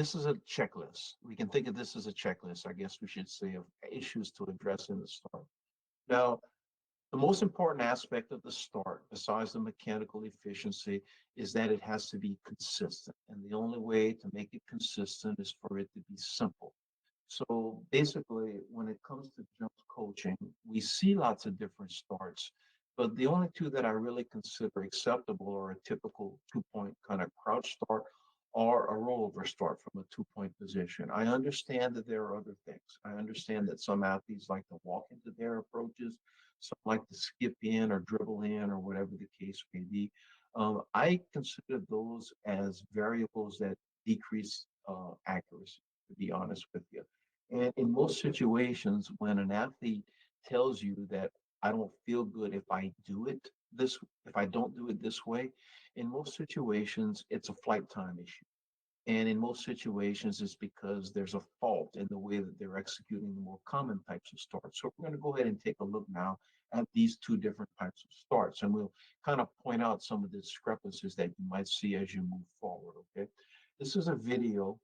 this is a checklist. We can think of this as a checklist, I guess we should say, of issues to address in the start. Now, the most important aspect of the start, besides the mechanical efficiency, is that it has to be consistent. And the only way to make it consistent is for it to be simple. So basically, when it comes to jump coaching, we see lots of different starts, but the only two that I really consider acceptable or a typical 2 point kind of crouch start or a rollover start from a 2 point position. I understand that there are other things. I understand that some athletes like to walk into their approaches, some like to skip in or dribble in or whatever the case may be. I consider those as variables that decrease accuracy, to be honest with you. And in most situations, when an athlete tells you that I don't feel good if I do it this, if I don't do it this way, in most situations, it's a flight time issue. And in most situations, it's because there's a fault in the way that they're executing the more common types of starts. So we're going to go ahead and take a look now at these two different types of starts, and we'll kind of point out some of the discrepancies that you might see as you move forward, okay? This is a video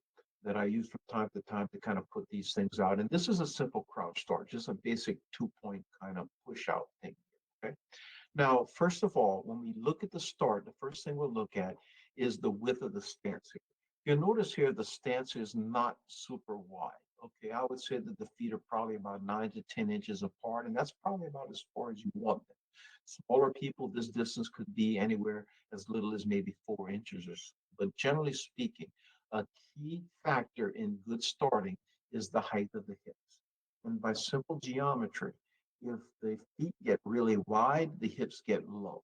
that I use from time to time to kind of put these things out. And this is a simple crouch start, just a basic 2 point kind of push out thing, okay? Now, first of all, when we look at the start, the first thing we'll look at is the width of the stance here. You'll notice here the stance is not super wide. Okay, I would say that the feet are probably about 9 to 10 inches apart, and that's probably about as far as you want them. Smaller people, this distance could be anywhere as little as maybe 4 inches or so. But generally speaking, a key factor in good starting is the height of the hips. And by simple geometry, if the feet get really wide, the hips get low.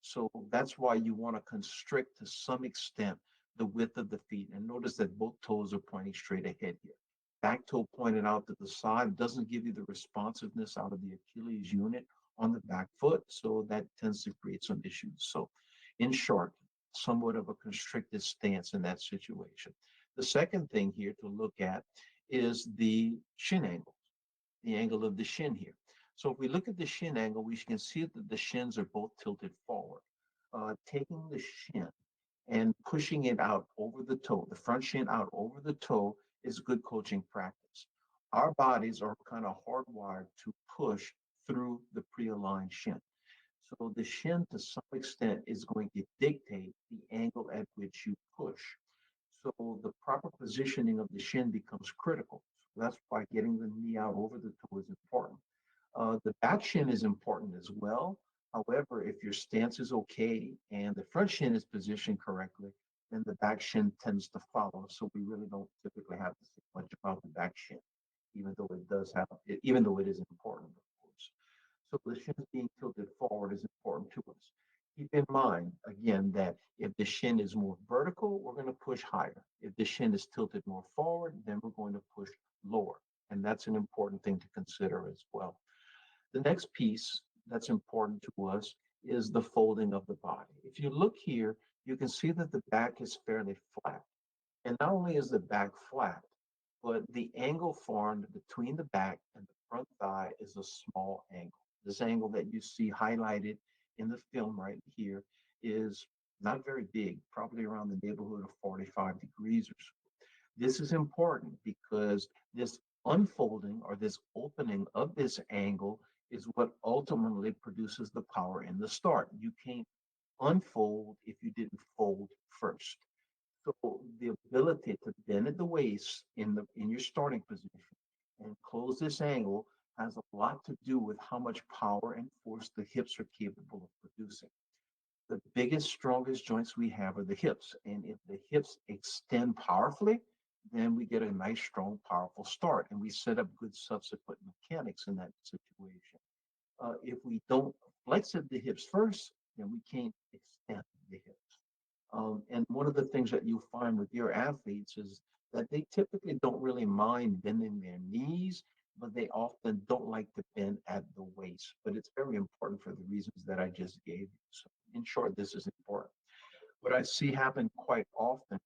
So that's why you want to constrict to some extent the width of the feet. And notice that both toes are pointing straight ahead here. Back toe pointed out to the side doesn't give you the responsiveness out of the Achilles unit on the back foot. So that tends to create some issues. So in short, somewhat of a constricted stance in that situation. The second thing here to look at is the shin angle, the angle of the shin here. So if we look at the shin angle, we can see that the shins are both tilted forward. Taking the shin and pushing it out over the toe, the front shin out over the toe is good coaching practice. Our bodies are kind of hardwired to push through the pre-aligned shin. So the shin to some extent is going to dictate the angle at which you push. So the proper positioning of the shin becomes critical. So that's why getting the knee out over the toe is important. The back shin is important as well. However, if your stance is okay and the front shin is positioned correctly, then the back shin tends to follow. So we really don't typically have to say much about the back shin, even though it does have, even though it is important, of course. So the shin being tilted forward is important to us. Keep in mind, again, that if the shin is more vertical, we're going to push higher. If the shin is tilted more forward, then we're going to push lower. And that's an important thing to consider as well. The next piece that's important to us is the folding of the body. If you look here, you can see that the back is fairly flat. And not only is the back flat, but the angle formed between the back and the front thigh is a small angle. This angle that you see highlighted in the film right here is not very big, probably around the neighborhood of 45 degrees or so. This is important because this unfolding or this opening of this angle is what ultimately produces the power in the start. You can't unfold if you didn't fold first. So the ability to bend at the waist in your starting position and close this angle has a lot to do with how much power and force the hips are capable of producing. The biggest, strongest joints we have are the hips. And if the hips extend powerfully, then we get a nice, strong, powerful start. And we set up good subsequent mechanics in that situation. If we don't flex at the hips first, then we can't extend the hips. And one of the things that you find with your athletes is that they typically don't really mind bending their knees, but they often don't like to bend at the waist. But it's very important for the reasons that I just gave you. So in short, this is important. What I see happen quite often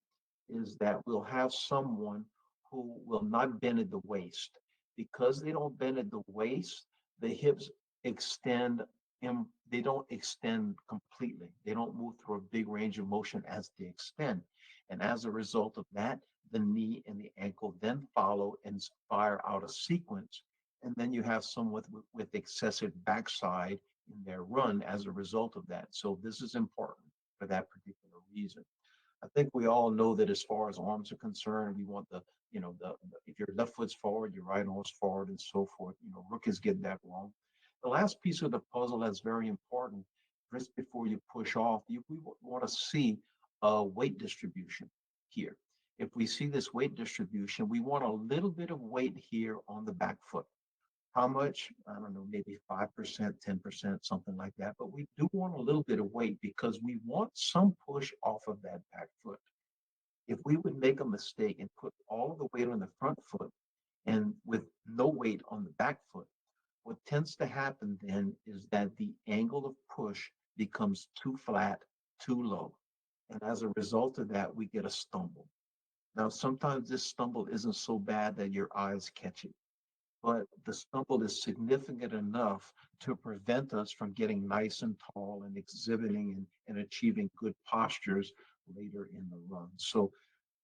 is that we'll have someone who will not bend at the waist. Because they don't bend at the waist, the hips extend and they don't extend completely. They don't move through a big range of motion as they extend. And as a result of that, the knee and the ankle then follow and fire out a sequence. And then you have someone with excessive backside in their run as a result of that. So this is important for that particular reason. I think we all know that as far as arms are concerned, we want if your left foot's forward, your right arm's forward, and so forth. Rookies get that wrong. The last piece of the puzzle that's very important, just before you push off, we want to see a weight distribution here. If we see this weight distribution, we want a little bit of weight here on the back foot. How much? I don't know, maybe 5%, 10%, something like that. But we do want a little bit of weight because we want some push off of that back foot. If we would make a mistake and put all of the weight on the front foot and with no weight on the back foot, what tends to happen then is that the angle of push becomes too flat, too low. And as a result of that, we get a stumble. Now, sometimes this stumble isn't so bad that your eyes catch it, but the stumble is significant enough to prevent us from getting nice and tall and exhibiting and achieving good postures later in the run. So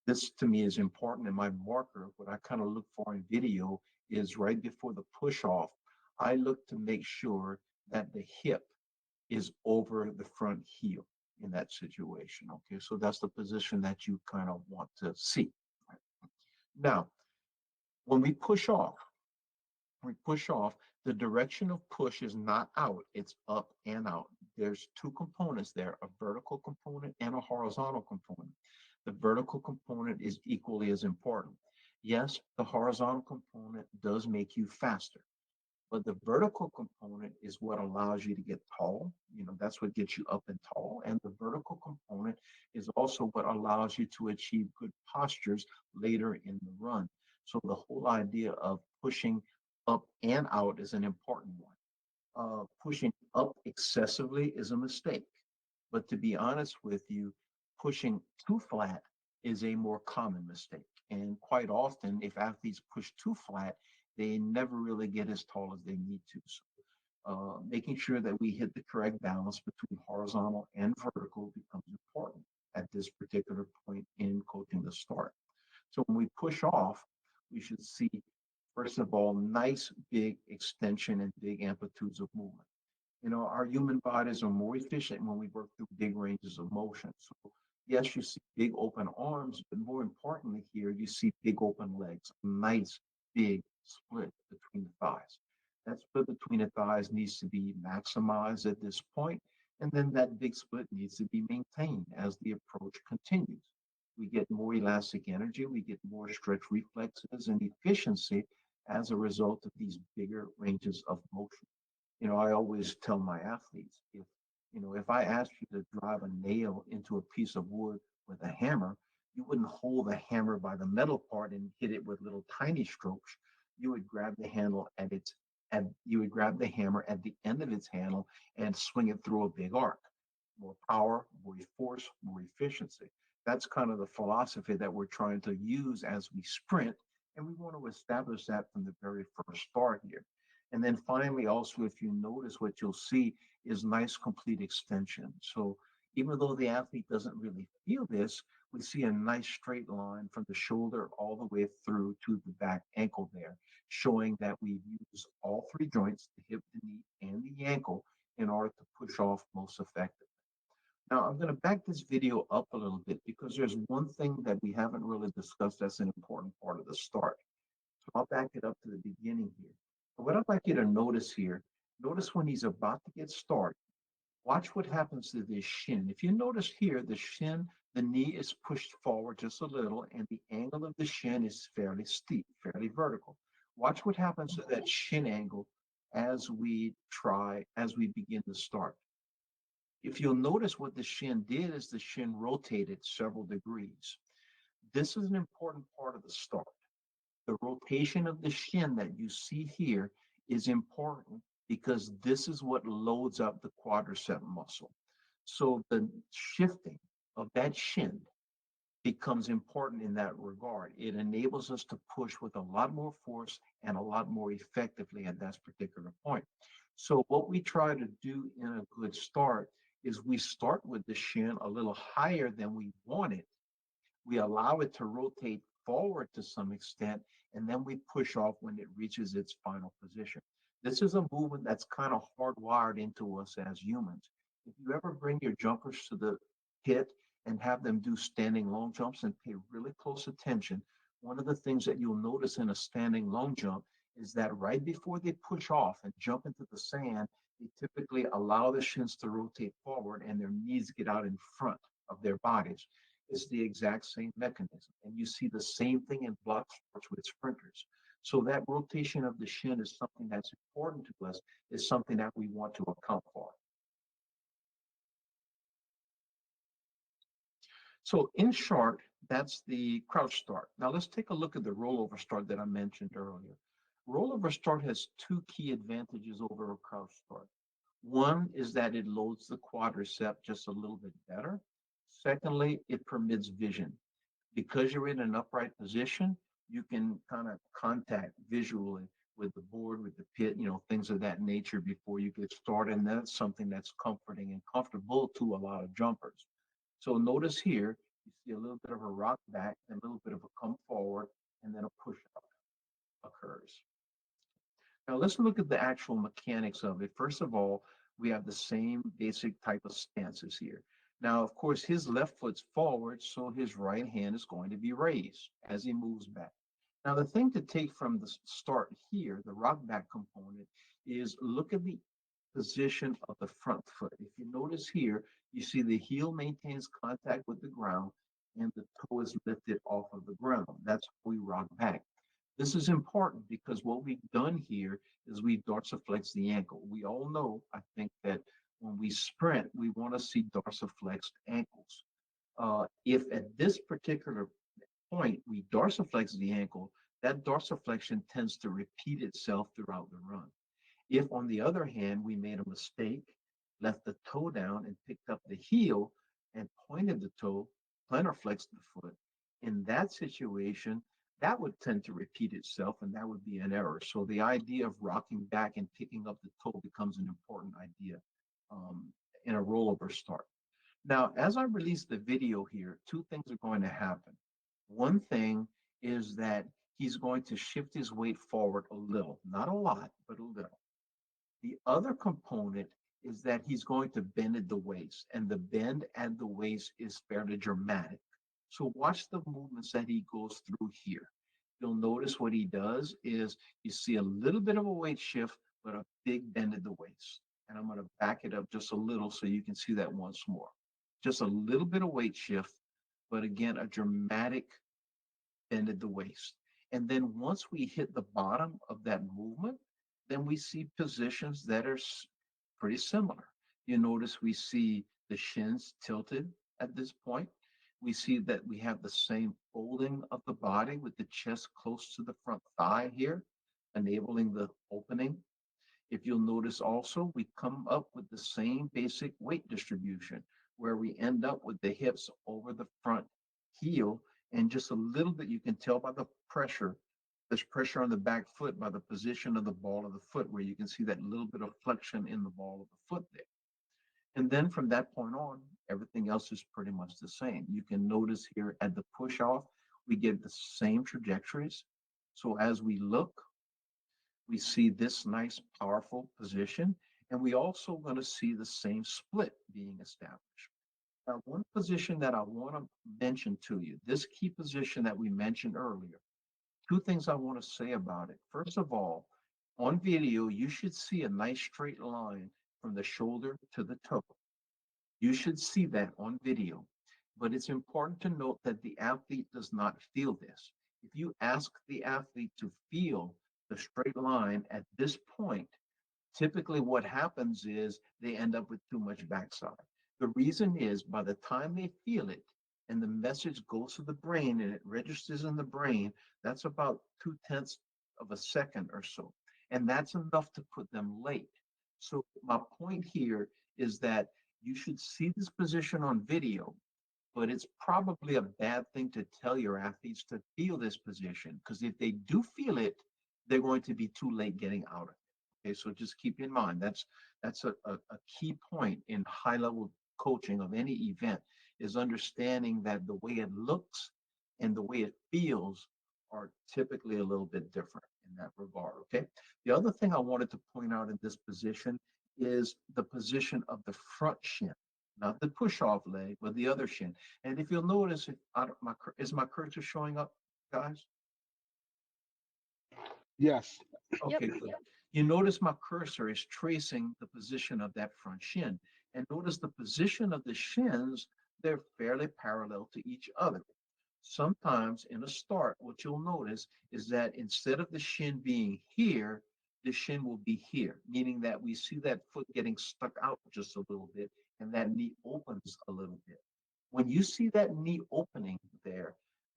this to me is important. And my marker, what I kind of look for in video is right before the push off, I look to make sure that the hip is over the front heel in that situation. Okay, so that's the position that you kind of want to see. Now, when we push off, the direction of push is not out, it's up and out. There's two components there, a vertical component and a horizontal component. The vertical component is equally as important. Yes, the horizontal component does make you faster, but the vertical component is what allows you to get tall. That's what gets you up and tall. And the vertical component is also what allows you to achieve good postures later in the run. So the whole idea of pushing up and out is an important one. Pushing up excessively is a mistake. But to be honest with you, pushing too flat is a more common mistake. And quite often, if athletes push too flat, they never really get as tall as they need to. So, making sure that we hit the correct balance between horizontal and vertical becomes important at this particular point in coaching the start. So when we push off, we should see, first of all, nice big extension and big amplitudes of movement. Our human bodies are more efficient when we work through big ranges of motion. So yes, you see big open arms, but more importantly here, you see big open legs, a nice big split between the thighs. That split between the thighs needs to be maximized at this point, and then that big split needs to be maintained as the approach continues. We get more elastic energy, we get more stretch reflexes and efficiency as a result of these bigger ranges of motion. I always tell my athletes, if I asked you to drive a nail into a piece of wood with a hammer, you wouldn't hold the hammer by the metal part and hit it with little tiny strokes. You would grab the handle you would grab the hammer at the end of its handle and swing it through a big arc. More power, more force, more efficiency. That's kind of the philosophy that we're trying to use as we sprint. And we want to establish that from the very first start here. And then finally, also, if you notice, what you'll see is nice complete extension. So even though the athlete doesn't really feel this, we see a nice straight line from the shoulder all the way through to the back ankle there, showing that we use all three joints, the hip, the knee, and the ankle, in order to push off most effectively. Now, I'm going to back this video up a little bit because there's one thing that we haven't really discussed that's an important part of the start. So I'll back it up to the beginning here. What I'd like you to notice here, notice when he's about to get started, watch what happens to the shin. If you notice here, the shin, the knee is pushed forward just a little, and the angle of the shin is fairly steep, fairly vertical. Watch what happens to that shin angle as we begin to start. If you'll notice, what the shin did is the shin rotated several degrees. This is an important part of the start. The rotation of the shin that you see here is important because this is what loads up the quadricep muscle. So the shifting of that shin becomes important in that regard. It enables us to push with a lot more force and a lot more effectively at that particular point. So what we try to do in a good start is we start with the shin a little higher than we want it. We allow it to rotate forward to some extent, and then we push off when it reaches its final position. This is a movement that's kind of hardwired into us as humans. If you ever bring your jumpers to the pit and have them do standing long jumps and pay really close attention, one of the things that you'll notice in a standing long jump is that right before they push off and jump into the sand, they typically allow the shins to rotate forward and their knees get out in front of their bodies. It's the exact same mechanism. And you see the same thing in block sports with sprinters. So that rotation of the shin is something that's important to us, is something that we want to account for. So in short, that's the crouch start. Now let's take a look at the rollover start that I mentioned earlier. Rollover start has two key advantages over a crouch start. One is that it loads the quadricep just a little bit better. Secondly, it permits vision. Because you're in an upright position, you can kind of contact visually with the board, with the pit, things of that nature before you get started. And that's something that's comforting and comfortable to a lot of jumpers. So notice here, you see a little bit of a rock back, and a little bit of a come forward, and then a push up occurs. Now let's look at the actual mechanics of it. First of all, we have the same basic type of stances here. Now, of course, his left foot's forward, so his right hand is going to be raised as he moves back. Now, the thing to take from the start here, the rock back component, is look at the position of the front foot. If you notice here, you see the heel maintains contact with the ground and the toe is lifted off of the ground. That's how we rock back. This is important because what we've done here is we've dorsiflexed the ankle. We all know, I think, that when we sprint, we want to see dorsiflexed ankles. If at this particular point we dorsiflex the ankle, that dorsiflexion tends to repeat itself throughout the run. If, on the other hand, we made a mistake, left the toe down and picked up the heel and pointed the toe, plantar flexed the foot, in that situation, that would tend to repeat itself and that would be an error. So the idea of rocking back and picking up the toe becomes an important idea um, in a rollover start. Now, as I release the video here, two things are going to happen. One thing is that he's going to shift his weight forward a little, not a lot, but a little. The other component is that he's going to bend at the waist, and the bend at the waist is fairly dramatic. So watch the movements that he goes through here. You'll notice what he does is you see a little bit of a weight shift, but a big bend at the waist. And I'm going to back it up just a little so you can see that once more. Just a little bit of weight shift, but again, a dramatic bend at the waist. And then once we hit the bottom of that movement, then we see positions that are pretty similar. You notice we see the shins tilted at this point. We see that we have the same folding of the body with the chest close to the front thigh here, enabling the opening. If you'll notice also, we come up with the same basic weight distribution where we end up with the hips over the front heel, and just a little bit, you can tell by the pressure, there's pressure on the back foot by the position of the ball of the foot, where you can see that little bit of flexion in the ball of the foot there. And then from that point on, everything else is pretty much the same. You can notice here at the push off, we get the same trajectories. So as we look, we see this nice, powerful position, and we also going to see the same split being established. Now, one position that I want to mention to you, this key position that we mentioned earlier, two things I want to say about it. First of all, on video, you should see a nice straight line from the shoulder to the toe. You should see that on video, but it's important to note that the athlete does not feel this. If you ask the athlete to feel the straight line at this point, typically what happens is they end up with too much backside. The reason is by the time they feel it and the message goes to the brain and it registers in the brain, that's about 2/10 of a second or so. And that's enough to put them late. So my point here is that you should see this position on video, but it's probably a bad thing to tell your athletes to feel this position, because if they do feel it, they're going to be too late getting out of it. Okay, so just keep in mind that's a key point in high level coaching of any event, is understanding that the way it looks and the way it feels are typically a little bit different in that regard. Okay. The other thing I wanted to point out in this position is the position of the front shin, not the push off leg, but the other shin. And if you'll notice, if I don't, is my cursor showing up, guys? Yes. Yep. Okay, good. You notice my cursor is tracing the position of that front shin. And notice the position of the shins, they're fairly parallel to each other. Sometimes in a start, what you'll notice is that instead of the shin being here, the shin will be here, meaning that we see that foot getting stuck out just a little bit and that knee opens a little bit. When you see that knee opening there,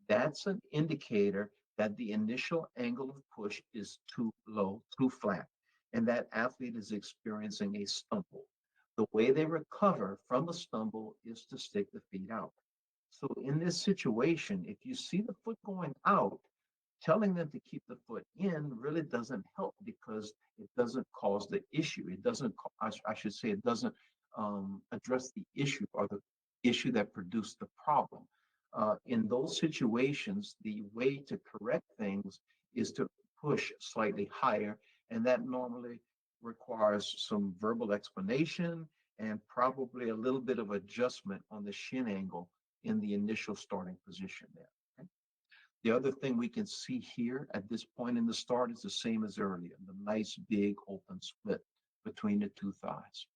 that's an indicator that the initial angle of push is too low, too flat, and that athlete is experiencing a stumble. The way they recover from a stumble is to stick the feet out. So in this situation, if you see the foot going out, telling them to keep the foot in really doesn't help because it doesn't cause the issue. It doesn't, I should say, it doesn't address the issue or the issue that produced the problem. In those situations, the way to correct things is to push slightly higher, and that normally requires some verbal explanation and probably a little bit of adjustment on the shin angle in the initial starting position there. Okay? The other thing we can see here at this point in the start is the same as earlier, the nice big open split between the two thighs.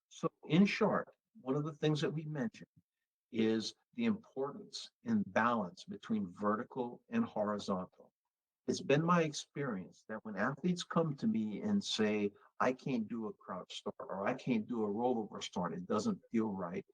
So in short, one of the things that we mentioned is the importance in balance between vertical and horizontal. It's been my experience that when athletes come to me and say, I can't do a crouch start or I can't do a rollover start, it doesn't feel right,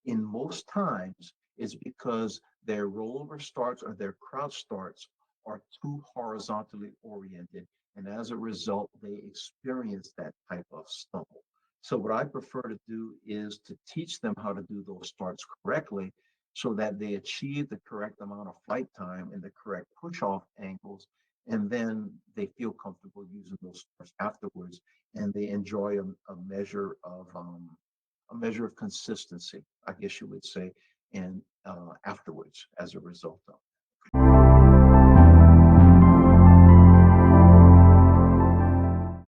in most times it's because their rollover starts or their crouch starts are too horizontally oriented. And as a result, they experience that type of stumble. So what I prefer to do is to teach them how to do those starts correctly so that they achieve the correct amount of flight time and the correct push off angles. And then they feel comfortable using those starts afterwards and they enjoy a measure of consistency, I guess you would say, and afterwards as a result of.